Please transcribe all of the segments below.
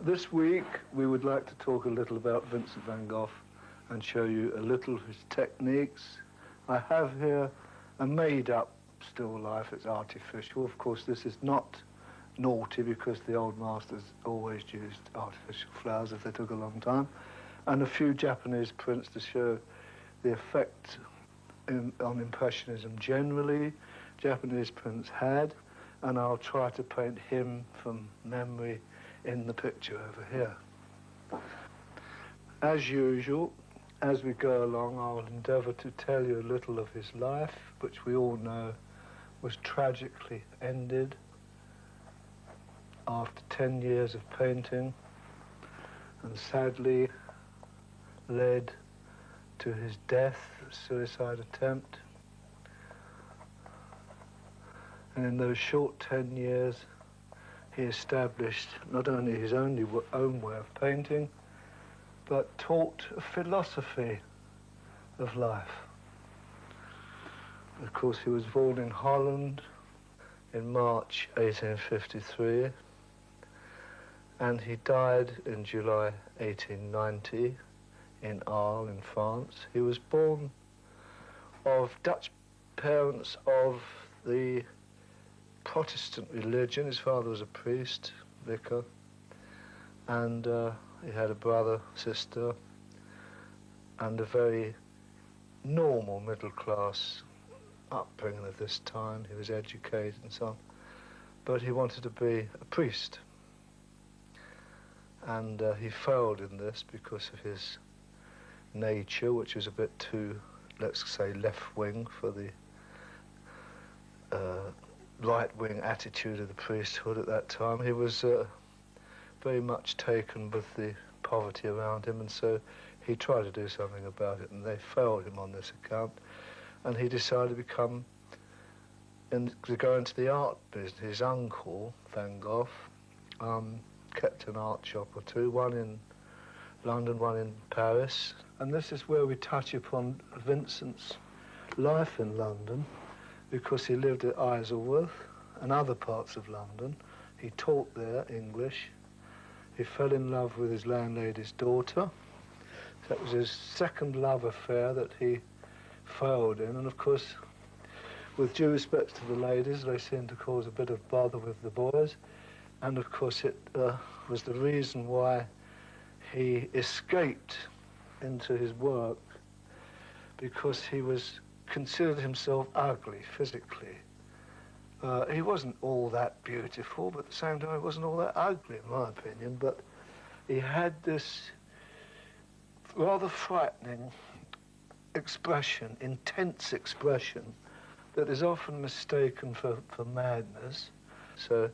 This week we would like to talk a little about Vincent van Gogh and show you a little of his techniques. I have here a made-up still life. It's artificial. Of course, this is not naughty because the old masters always used artificial flowers if they took a long time, and a few Japanese prints to show the effect on Impressionism generally Japanese prints had, and I'll try to paint him from memory in the picture over here. As usual, as we go along, I'll endeavour to tell you a little of his life, which we all know was tragically ended after 10 years of painting, and sadly led to his death, a suicide attempt. And in those short 10 years, he established not only his own way of painting, but taught a philosophy of life. Of course, he was born in Holland in March 1853, and he died in July 1890 in Arles in France. He was born of Dutch parents of the Protestant religion. His father was a priest, vicar, and he had a brother, sister, and a very normal middle-class upbringing of this time. He was educated and so on, but he wanted to be a priest, and he failed in this because of his nature, which was a bit too, let's say, left-wing for the right-wing attitude of the priesthood at that time. He was very much taken with the poverty around him, and so he tried to do something about it, and they failed him on this account, and he decided to go into the art business. His uncle, Van Gogh, kept an art shop or two, one in London, one in Paris, and this is where we touch upon Vincent's life in London, because he lived at Isleworth and other parts of London. He taught there English. He fell in love with his landlady's daughter. That was his second love affair that he failed in. And of course, with due respect to the ladies, they seemed to cause a bit of bother with the boys. And of course, it was the reason why he escaped into his work, because he considered himself ugly physically. He wasn't all that beautiful, but at the same time he wasn't all that ugly, in my opinion, but he had this rather frightening expression, intense expression, that is often mistaken for madness. So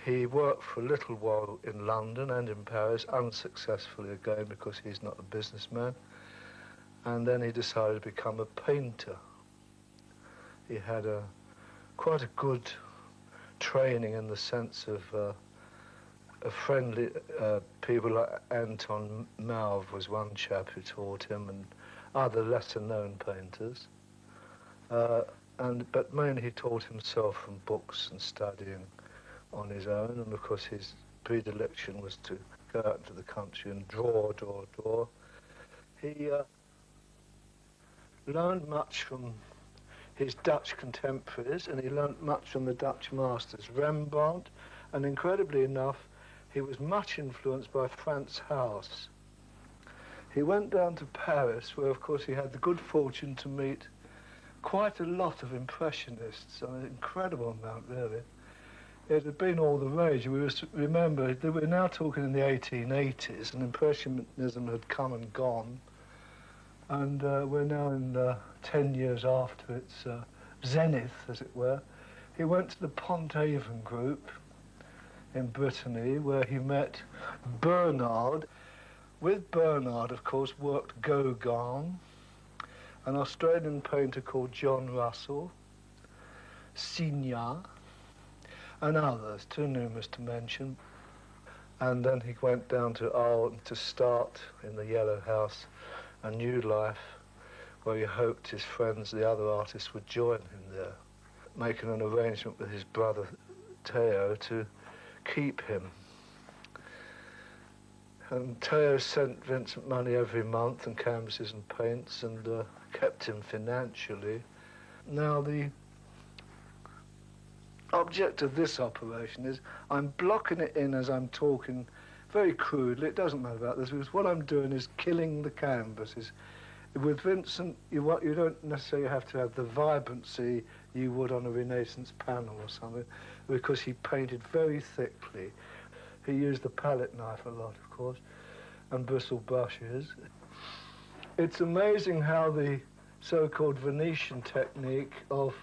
he worked for a little while in London and in Paris, unsuccessfully again because he's not a businessman. And then he decided to become a painter. He had quite a good training in the sense of a friendly people like Anton Mauve was one chap who taught him, and other lesser-known painters. But mainly he taught himself from books and studying on his own, and of course his predilection was to go out into the country and draw. He learned much from his Dutch contemporaries, and he learned much from the Dutch masters, Rembrandt, and incredibly enough, he was much influenced by Frans Hals. He went down to Paris, where of course he had the good fortune to meet quite a lot of Impressionists, an incredible amount really. It had been all the rage. We must remember that we're now talking in the 1880s, and Impressionism had come and gone. And we're now in 10 years after its zenith, as it were. He went to the Pont-Aven group in Brittany, where he met Bernard. With Bernard, of course, worked Gogh, an Australian painter called John Russell, Signa, and others, too numerous to mention. And then he went down to Arles to start in the Yellow House a new life, where he hoped his friends, the other artists, would join him there, making an arrangement with his brother Theo to keep him. And Theo sent Vincent money every month and canvases and paints and kept him financially. Now the object of this operation is I'm blocking it in as I'm talking very crudely. It doesn't matter about this because what I'm doing is killing the canvases. With Vincent, you don't necessarily have to have the vibrancy you would on a Renaissance panel or something, because he painted very thickly. He used the palette knife a lot, of course, and bristle brushes. It's amazing how the so-called Venetian technique of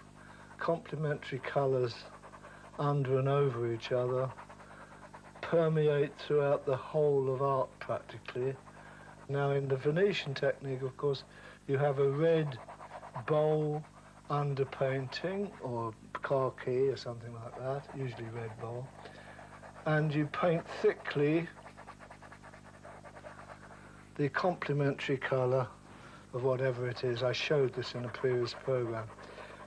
complementary colours under and over each other permeate throughout the whole of art practically. Now in the Venetian technique, of course, you have a red bowl underpainting, or khaki or something like that, usually red bowl, and you paint thickly the complementary colour of whatever it is. I showed this in a previous program.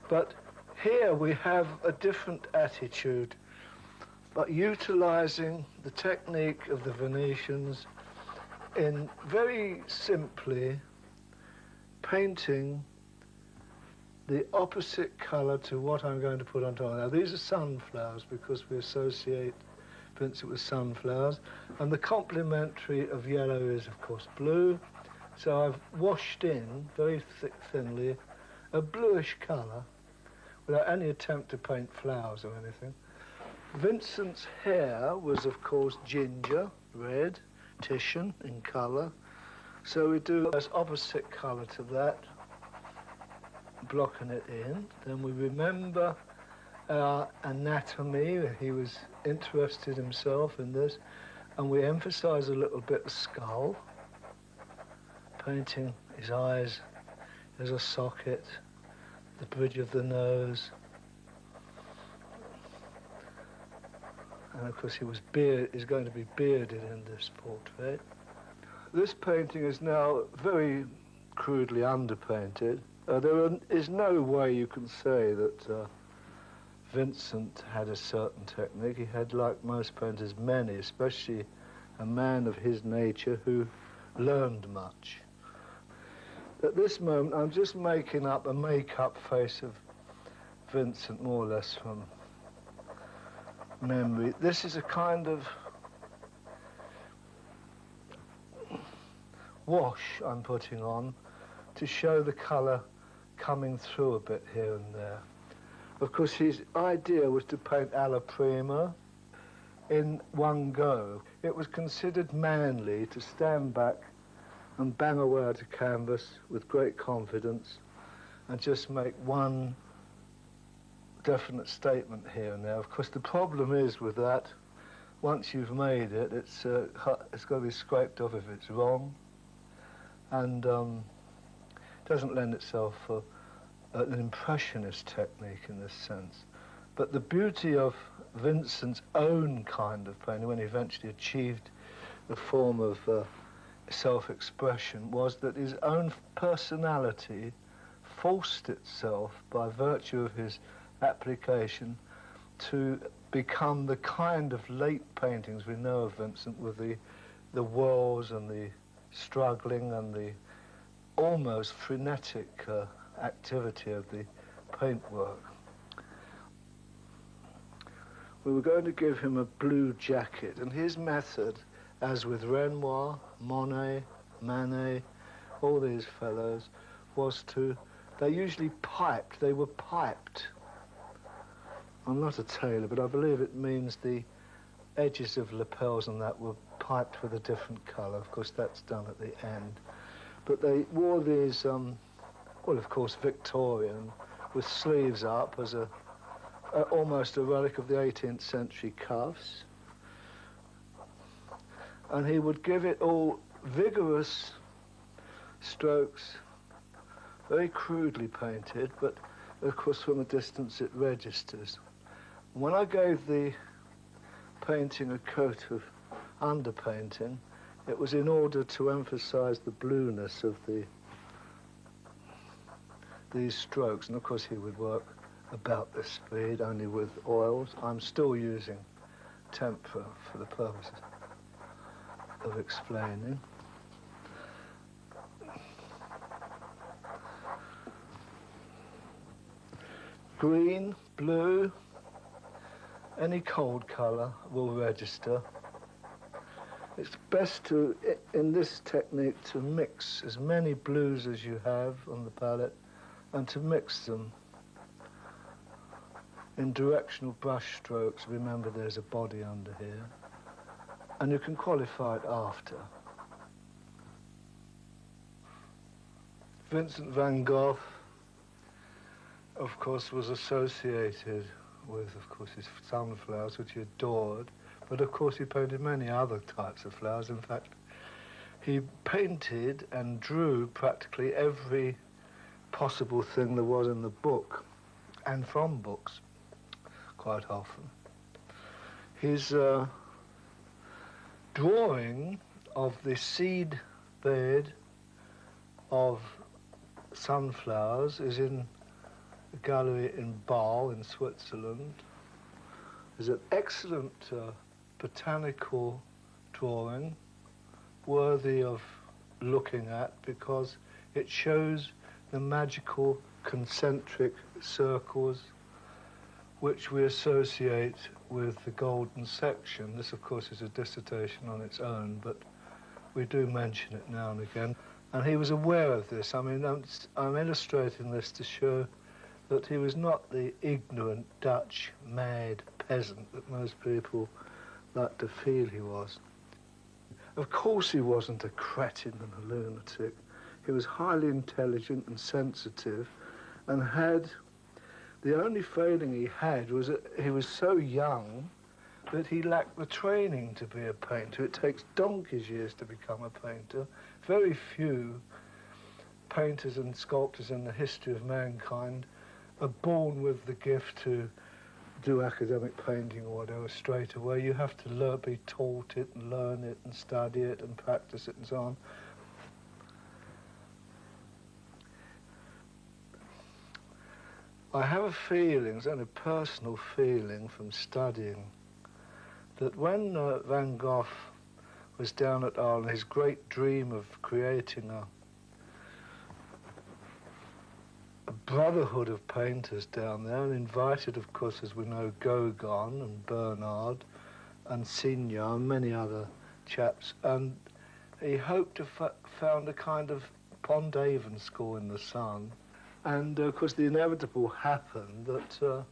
But here we have a different attitude, but utilising the technique of the Venetians in very simply painting the opposite colour to what I'm going to put on top. Now these are sunflowers because we associate Vincent with sunflowers, and the complementary of yellow is of course blue. So I've washed in very thinly a bluish colour without any attempt to paint flowers or anything. Vincent's hair was of course ginger, red, Titian in colour, so we do this opposite colour to that, blocking it in. Then we remember our anatomy. He was interested himself in this, and we emphasise a little bit the skull, painting his eyes as a socket, the bridge of the nose, and of course he's going to be bearded in this portrait. This painting is now very crudely underpainted. There is no way you can say that Vincent had a certain technique. He had, like most painters, many, especially a man of his nature who learned much. At this moment, I'm just making up a make-up face of Vincent, more or less from memory. This is a kind of wash I'm putting on to show the colour coming through a bit here and there. Of course, his idea was to paint alla prima in one go. It was considered manly to stand back and bang away at a canvas with great confidence and just make one definite statement here and there. Of course, the problem is with that, once you've made it, it's got to be scraped off if it's wrong, and doesn't lend itself for an impressionist technique in this sense. But the beauty of Vincent's own kind of painting, when he eventually achieved the form of self-expression, was that his own personality forced itself by virtue of his application to become the kind of late paintings we know of Vincent, with the wars and the struggling and the almost frenetic activity of the paintwork. We were going to give him a blue jacket, and his method, as with Renoir, Monet, Manet, all these fellows, was they usually piped, they were piped. I'm not a tailor, but I believe it means the edges of lapels and that were piped with a different colour. Of course, that's done at the end. But they wore these, well, of course, Victorian, with sleeves up as almost a relic of the 18th century cuffs. And he would give it all vigorous strokes, very crudely painted, but of course from a distance it registers. When I gave the painting a coat of underpainting, it was in order to emphasize the blueness of these strokes, and of course he would work about this speed, only with oils. I'm still using tempera for the purposes. of explaining. Green, blue, any cold colour will register. It's best to, in this technique, to mix as many blues as you have on the palette and to mix them in directional brush strokes. Remember, there's a body under here. And you can qualify it after. Vincent van Gogh, of course, was associated with, of course, his sunflowers, which he adored. But, of course, he painted many other types of flowers. In fact, he painted and drew practically every possible thing there was in the book, and from books, quite often. His drawing of the seed bed of sunflowers is in a gallery in Gogh in Switzerland. Is an excellent botanical drawing, worthy of looking at because it shows the magical concentric circles which we associate with the golden section. This, of course, is a dissertation on its own, but we do mention it now and again. And he was aware of this. I mean, I'm illustrating this to show that he was not the ignorant Dutch mad peasant that most people like to feel he was. Of course he wasn't a cretin and a lunatic. He was highly intelligent and sensitive, and had, the only failing he had was that he was so young that he lacked the training to be a painter. It takes donkey's years to become a painter. Very few painters and sculptors in the history of mankind are born with the gift to do academic painting or whatever straight away. You have to be taught it and learn it and study it and practice it and so on. I have a feeling, it's only a personal feeling from studying, that when Van Gogh was down at Arles, his great dream of creating a brotherhood of painters down there, and invited, of course, as we know, Gogh and Bernard and Signon and many other chaps, and he hoped to found a kind of Pont Avon school in the sun. And, of course, the inevitable happened that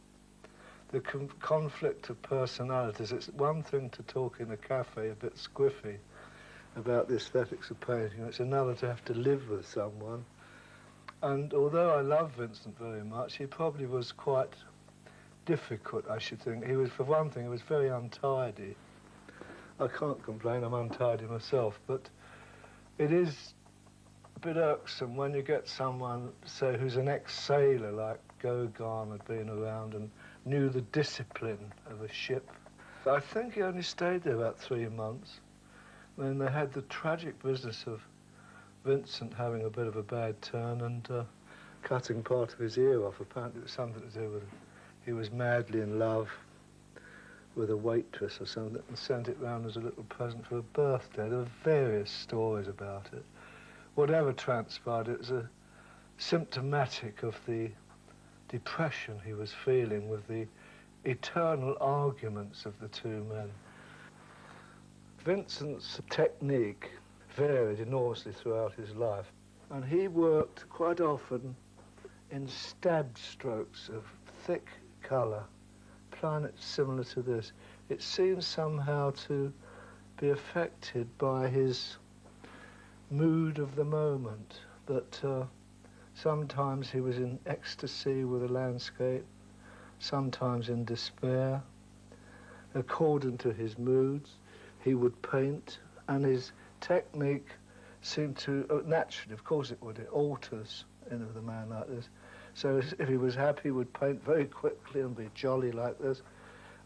the conflict of personalities, it's one thing to talk in a cafe a bit squiffy about the aesthetics of painting, it's another to have to live with someone. And although I love Vincent very much, he probably was quite difficult, I should think. He was, for one thing, he was very untidy. I can't complain, I'm untidy myself, but it is a bit irksome when you get someone, say, who's an ex-sailor, like Gogh had been around and knew the discipline of a ship. I think he only stayed there about 3 months. Then they had the tragic business of Vincent having a bit of a bad turn and cutting part of his ear off. Apparently it was something to do with it. He was madly in love with a waitress or something and sent it round as a little present for a birthday. There were various stories about it. Whatever transpired, it was symptomatic of the depression he was feeling with the eternal arguments of the two men. Vincent's technique varied enormously throughout his life, and he worked quite often in stabbed strokes of thick colour, applying it similar to this. It seems somehow to be affected by his mood of the moment, that sometimes he was in ecstasy with a landscape, sometimes in despair. According to his moods, he would paint, and his technique seemed to, naturally, of course it would, it alters in a man like this. So if he was happy, he would paint very quickly and be jolly like this,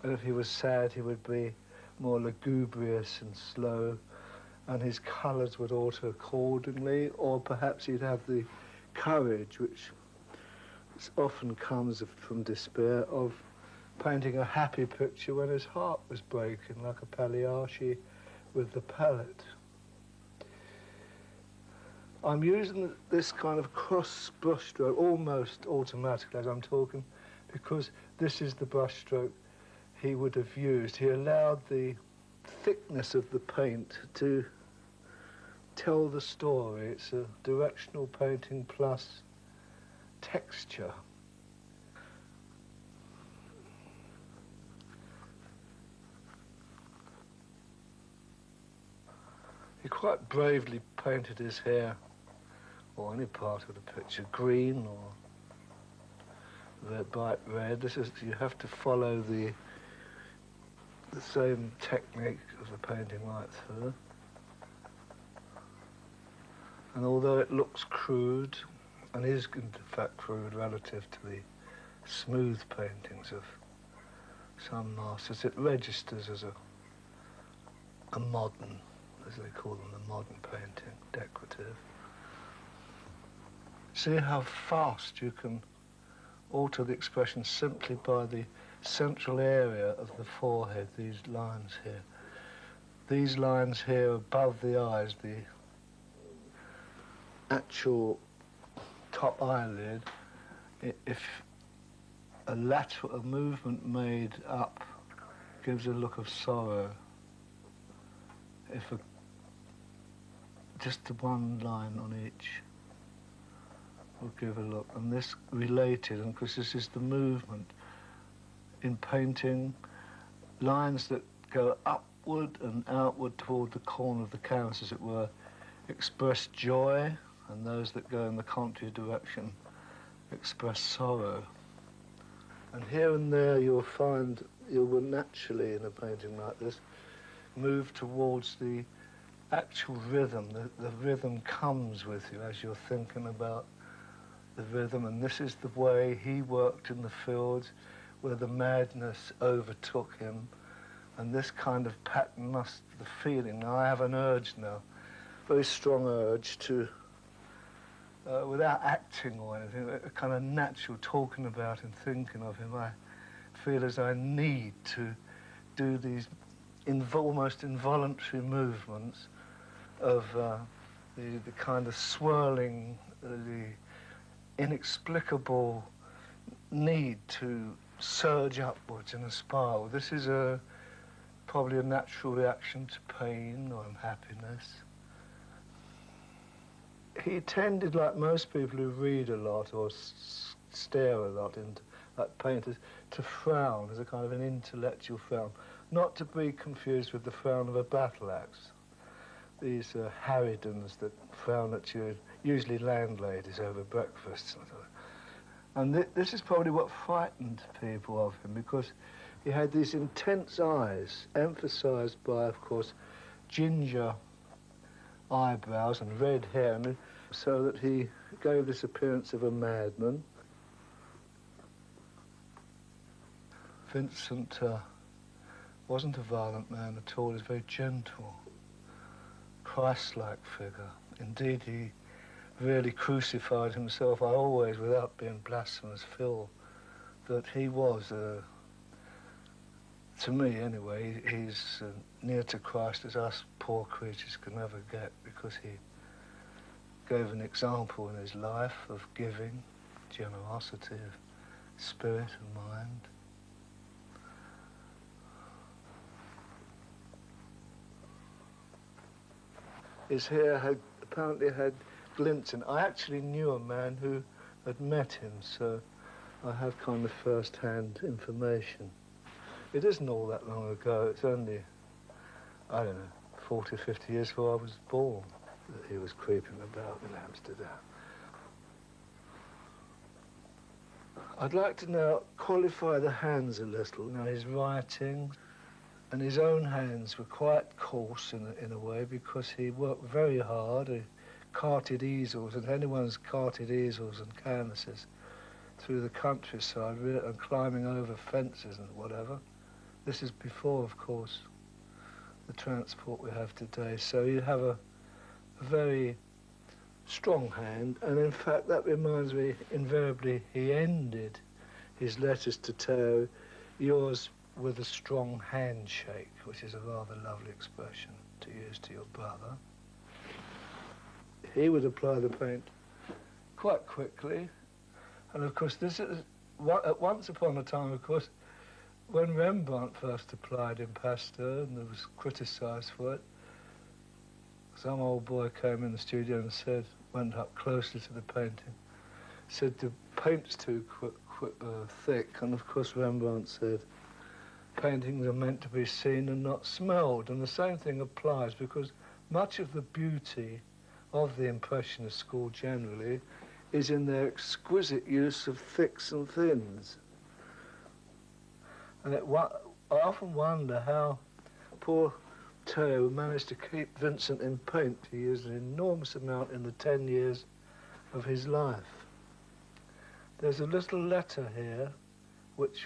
and if he was sad, he would be more lugubrious and slow, and his colours would alter accordingly, or perhaps he'd have the courage, which often comes from despair, of painting a happy picture when his heart was breaking, like a Pagliacci with the palette. I'm using this kind of cross brushstroke almost automatically as I'm talking, because this is the brushstroke he would have used. He allowed the thickness of the paint to tell the story. It's a directional painting plus texture. He quite bravely painted his hair, or any part of the picture, green or bright red. This is, you have to follow the same technique of the painting right through. And although it looks crude, and is in fact crude relative to the smooth paintings of some masters, it registers as a modern, as they call them, a modern painting, decorative. See how fast you can alter the expression simply by the central area of the forehead, these lines here. These lines here above the eyes, the actual top eyelid, if a lateral movement made up gives a look of sorrow, if just the one line on each will give a look, and this related, and because this is the movement in painting, lines that go upward and outward toward the corner of the canvas, as it were, express joy, and those that go in the contrary direction express sorrow. And here and there you'll find you will naturally, in a painting like this, move towards the actual rhythm. The rhythm comes with you as you're thinking about the rhythm, and this is the way he worked in the fields where the madness overtook him, and this kind of pattern must, the feeling, now I have an urge now, very strong urge to, without acting or anything, a kind of natural talking about and thinking of him, I feel as I need to do these almost involuntary movements of the kind of swirling, the inexplicable need to surge upwards in a spiral. This is probably a natural reaction to pain or unhappiness. He tended, like most people who read a lot or stare a lot into, like painters, to frown as a kind of an intellectual frown, not to be confused with the frown of a battle axe. These harridans that frown at you, usually landladies over breakfast. And this is probably what frightened people of him, because he had these intense eyes, emphasized by, of course, ginger eyebrows and red hair, and so that he gave this appearance of a madman. Vincent wasn't a violent man at all. He was very gentle, Christ-like figure. Indeed, he really crucified himself. I always, without being blasphemous, feel that he was, to me anyway, he's near to Christ as us poor creatures can never get, because he gave an example in his life of giving, generosity of spirit and mind. His hair apparently had glints in it. I actually knew a man who had met him, so I have kind of first-hand information. It isn't all that long ago. It's only, I don't know, 40, 50 years before I was born that he was creeping about in Amsterdam. I'd like to now qualify the hands a little. Now, his writing and his own hands were quite coarse in a way, because he worked very hard. He carted easels, and anyone's carted easels and canvases through the countryside and climbing over fences and whatever. This is before, of course, the transport we have today. So you have a very strong hand, and in fact that reminds me, invariably he ended his letters to Theo, yours with a strong handshake, which is a rather lovely expression to use to your brother. He would apply the paint quite quickly, and of course this is, at once upon a time, of course, when Rembrandt first applied impasto and was criticised for it, some old boy came in the studio and said, went up closely to the painting, said the paint's too thick, and of course Rembrandt said, paintings are meant to be seen and not smelled, and the same thing applies because much of the beauty of the Impressionist school generally is in their exquisite use of thicks and thins. And I often wonder how poor Theo managed to keep Vincent in paint. He used an enormous amount in the 10 years of his life. There's a little letter here which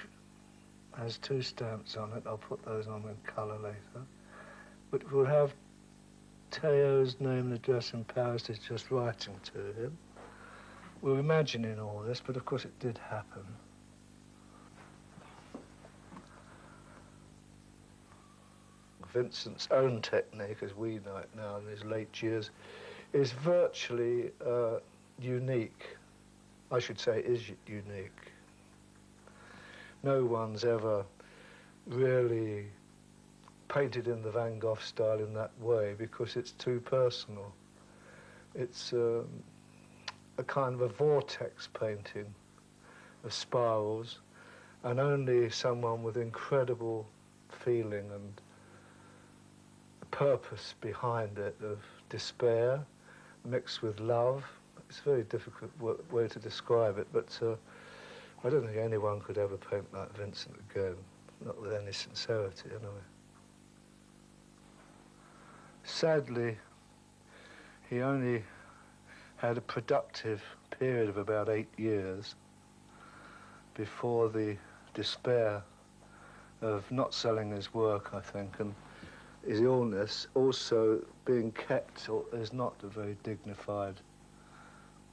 has 2 stamps on it. I'll put those on in colour later. But will have Theo's name and address in Paris. Is just writing to him. We're imagining all this, but of course it did happen. Vincent's own technique, as we know it now in his late years, is virtually unique. I should say is unique. No one's ever really painted in the Van Gogh style in that way because it's too personal. It's a kind of a vortex painting of spirals, and only someone with incredible feeling and purpose behind it, of despair mixed with love. It's a very difficult way to describe it, but I don't think anyone could ever paint like Vincent again, not with any sincerity anyway. Sadly, he only had a productive period of about 8 years before the despair of not selling his work, I think, and his illness also being kept is not a very dignified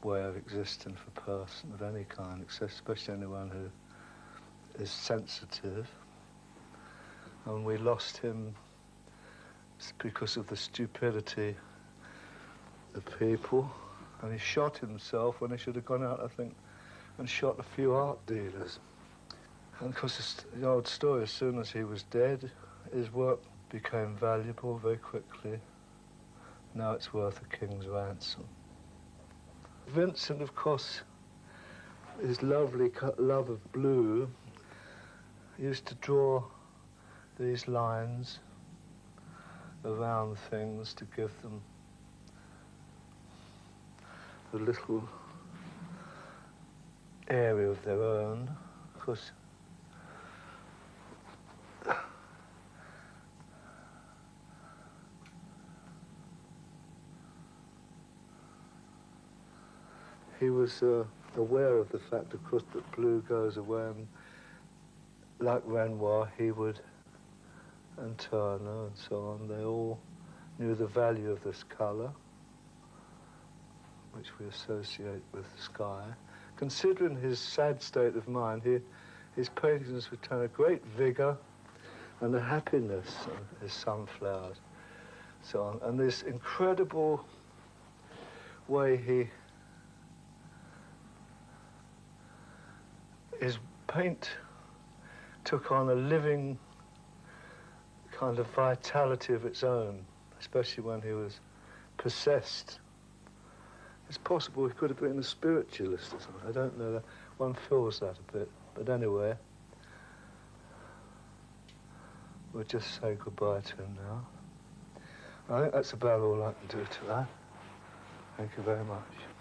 way of existing for a person of any kind, especially anyone who is sensitive. And we lost him because of the stupidity of people. And he shot himself when he should have gone out, I think, and shot a few art dealers. And of course, the old story, as soon as he was dead, his work became valuable very quickly. Now it's worth a king's ransom. Vincent, of course, his lovely love of blue, used to draw these lines around things to give them a little area of their own. Of course, he was aware of the fact, of course, that blue goes away, and like Renoir, he would, and Turner and so on, they all knew the value of this colour, which we associate with the sky. Considering his sad state of mind, his paintings retain a great vigour and a happiness, his sunflowers, so on, and this incredible way his paint took on a living kind of vitality of its own, especially when he was possessed. It's possible he could have been a spiritualist or something. I don't know. One feels that a bit. But anyway, we'll just say goodbye to him now. I think that's about all I can do to that. Thank you very much.